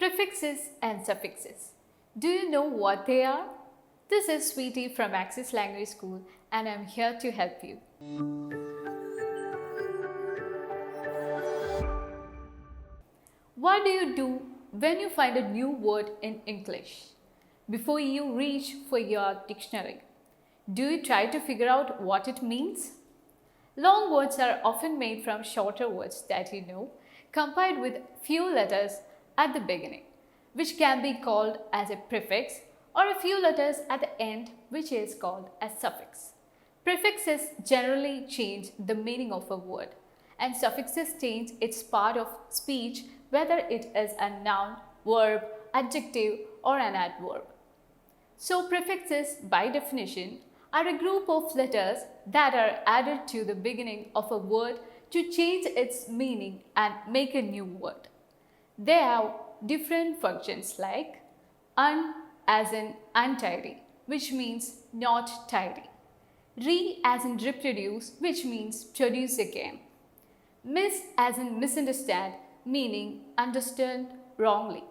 Prefixes and suffixes. Do you know what they are? This is Sweetie from Axis Language School and I'm here to help you. What do you do when you find a new word in English? Before you reach for your dictionary, do you try to figure out what it means? Long words are often made from shorter words that you know, combined with few letters at the beginning, which can be called as a prefix, or a few letters at the end, which is called a suffix. Prefixes generally change the meaning of a word, and suffixes change its part of speech, whether it is a noun, verb, adjective, or an adverb. So prefixes, by definition, are a group of letters that are added to the beginning of a word to change its meaning and make a new word. They have different functions like un as in untidy, which means not tidy. Re as in reproduce, which means produce again. Miss as in misunderstand, meaning understand wrongly.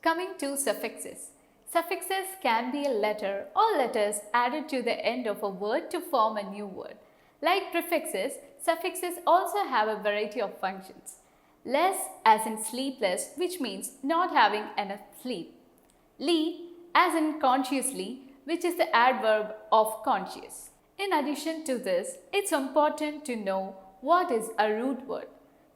Coming to suffixes. Suffixes can be a letter or letters added to the end of a word to form a new word. Like prefixes, suffixes also have a variety of functions. Less as in sleepless, which means not having enough sleep. Ly as in consciously, which is the adverb of conscious. In addition to this, it's important to know what is a root word,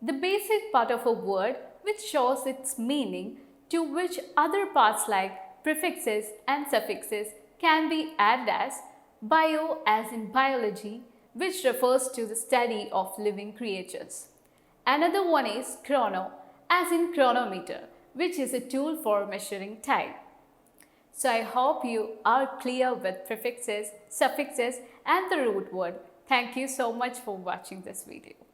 the basic part of a word which shows its meaning, to which other parts like prefixes and suffixes can be added as bio as in biology, which refers to the study of living creatures. Another one is chrono as in chronometer, which is a tool for measuring time. So I hope you are clear with prefixes, suffixes and the root word. Thank you so much for watching this video.